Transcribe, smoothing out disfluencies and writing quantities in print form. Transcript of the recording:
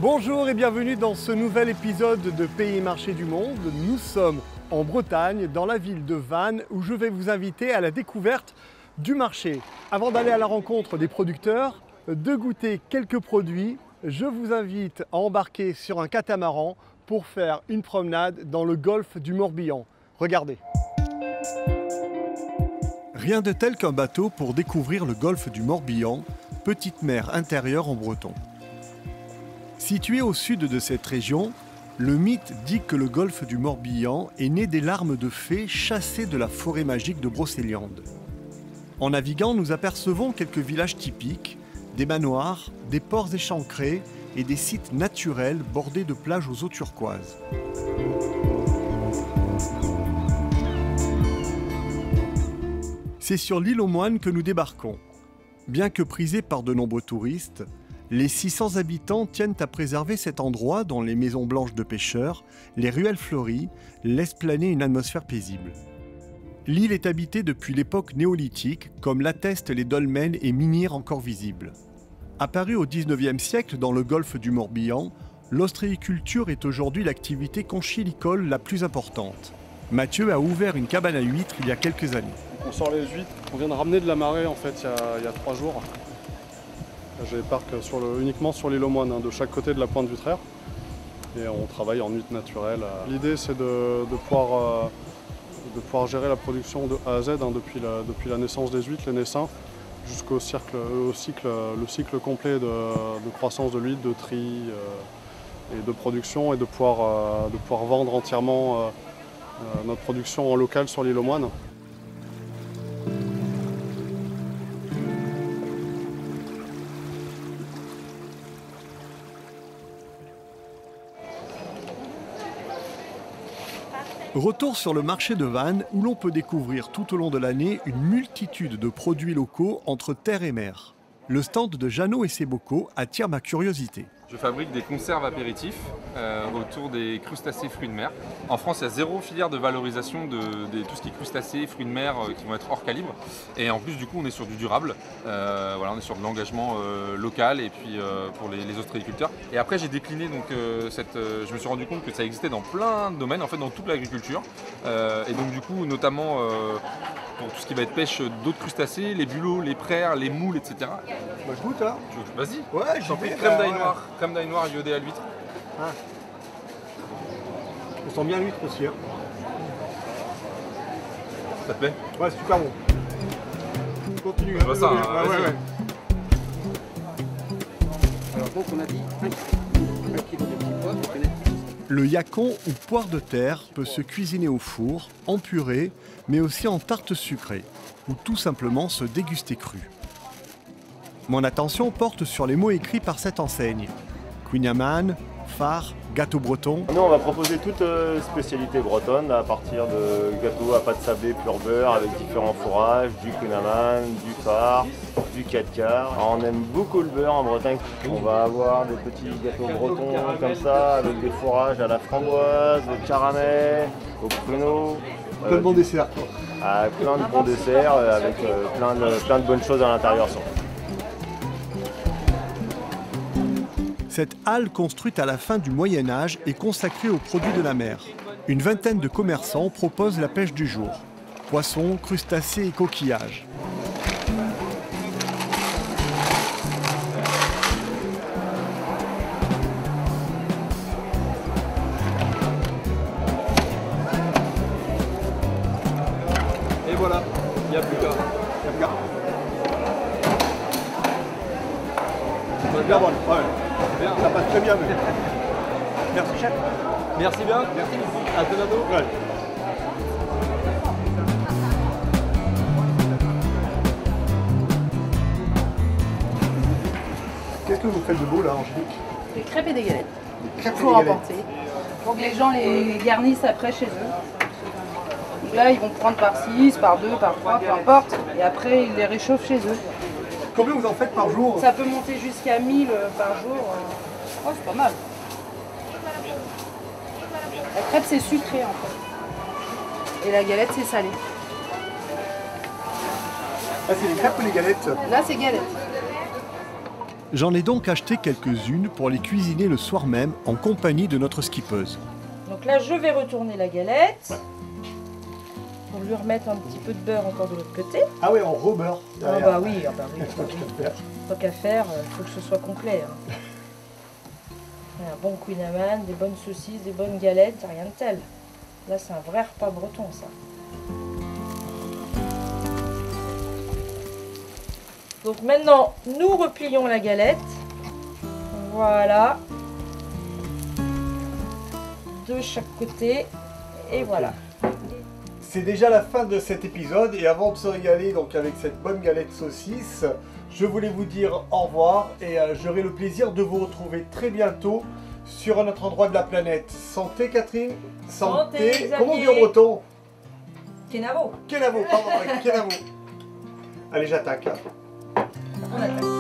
Bonjour et bienvenue dans ce nouvel épisode de Pays et Marchés du Monde. Nous sommes en Bretagne, dans la ville de Vannes, où je vais vous inviter à la découverte du marché. Avant d'aller à la rencontre des producteurs, de goûter quelques produits, je vous invite à embarquer sur un catamaran pour faire une promenade dans le golfe du Morbihan. Regardez. Rien de tel qu'un bateau pour découvrir le golfe du Morbihan, petite mer intérieure en breton. Situé au sud de cette région, le mythe dit que le golfe du Morbihan est né des larmes de fées chassées de la forêt magique de Brocéliande. En naviguant, nous apercevons quelques villages typiques, des manoirs, des ports échancrés et des sites naturels bordés de plages aux eaux turquoises. C'est sur l'île aux Moines que nous débarquons. Bien que prisé par de nombreux touristes, les 600 habitants tiennent à préserver cet endroit dont les maisons blanches de pêcheurs, les ruelles fleuries, laissent planer une atmosphère paisible. L'île est habitée depuis l'époque néolithique, comme l'attestent les dolmens et menhirs encore visibles. Apparue au XIXe siècle dans le golfe du Morbihan, l'ostréiculture est aujourd'hui l'activité conchilicole la plus importante. Mathieu a ouvert une cabane à huîtres il y a quelques années. On sort les huîtres, on vient de ramener de la marée en fait il y a 3 jours. J'ai les parcs uniquement sur l'île aux Moines, de chaque côté de la pointe d'Utrecht. Et on travaille en huîtres naturelles. L'idée c'est de pouvoir gérer la production de A à Z depuis la naissance des huîtres, les naissins, jusqu'au cycle complet de croissance de l'huître, de tri et de production, et de pouvoir vendre entièrement notre production en local sur l'île aux Moines. Retour sur le marché de Vannes où l'on peut découvrir tout au long de l'année une multitude de produits locaux entre terre et mer. Le stand de Jeannot et ses bocaux attire ma curiosité. Je fabrique des conserves apéritifs autour des crustacés fruits de mer. En France, il y a zéro filière de valorisation de tout ce qui est crustacés, fruits de mer qui vont être hors calibre. Et en plus, du coup, on est sur du durable. Voilà, on est sur de l'engagement local et puis pour les ostréiculteurs. Et après, j'ai décliné donc je me suis rendu compte que ça existait dans plein de domaines, en fait, dans toute l'agriculture. Et donc, du coup, notamment pour tout ce qui va être pêche d'autres crustacés, les bulots, les praires, les moules, etc. Bah, je goûte là. Vas-y. Ouais, j'en prie. Crème d'ail noir. Crème d'ail noir iodée à l'huître. Ah. On sent bien l'huître aussi. Hein. Ça te plaît? Ouais, c'est super bon. On continue. Je vois ça. Ouais. Alors donc on a dit 1 kilo de petits pois, vous connaissez. Le yacon ou poire de terre peut se cuisiner au four, en purée, mais aussi en tarte sucrée, ou tout simplement se déguster cru. Mon attention porte sur les mots écrits par cette enseigne. Kouign-Amann, phare, gâteau breton. Nous, on va proposer toute spécialité bretonne à partir de gâteaux à pâte sablée pur beurre avec différents fourrages, du Kouign-Amann, du phare, du 4 quarts. On aime beaucoup le beurre en Bretagne. On va avoir des petits gâteaux bretons comme ça avec des fourrages à la framboise, au caramel, au pruneau. Plein de bons desserts. Plein de bons desserts avec plein de bonnes choses à l'intérieur. Cette halle construite à la fin du Moyen-Âge est consacrée aux produits de la mer. Une vingtaine de commerçants proposent la pêche du jour. Poissons, crustacés et coquillages. Et voilà, il n'y a plus qu'à. Bien bon, ouais. Bien. Ça passe très bien. Mais... Merci chef. Merci bien. Merci. À très bientôt. Ouais. Qu'est-ce que vous faites de beau là, Angélique? Des crêpes et des galettes. Des crêpes et Pour des galettes. emporter. Donc les gens les garnissent après chez eux. Donc là, ils vont prendre par 6, par 2, par 3, peu importe. Et après, ils les réchauffent chez eux. Combien vous en faites par jour? Ça peut monter jusqu'à 1000 par jour. Oh, c'est pas mal. La crêpe, c'est sucré en fait. Et la galette, c'est salé. Ah, c'est les crêpes ou les galettes? Là, c'est galette. J'en ai donc acheté quelques-unes pour les cuisiner le soir même en compagnie de notre skippeuse. Donc là, je vais retourner la galette pour lui remettre un petit peu de beurre encore de l'autre côté. Ah ouais, on rebeurre. Ah bah oui, tant qu'à faire, il faut que ce soit complet. Hein. Un bon Queen Amman, des bonnes saucisses, des bonnes galettes, rien de tel. Là, c'est un vrai repas breton, ça. Donc maintenant, nous replions la galette. Voilà. De chaque côté. Et voilà. C'est déjà la fin de cet épisode et avant de se régaler donc avec cette bonne galette saucisse, je voulais vous dire au revoir et j'aurai le plaisir de vous retrouver très bientôt sur un autre endroit de la planète. Santé Catherine. Santé, Comment on dit en breton? Kenavo. Kenavo, pardon, Kenavo. Allez, j'attaque. On attaque.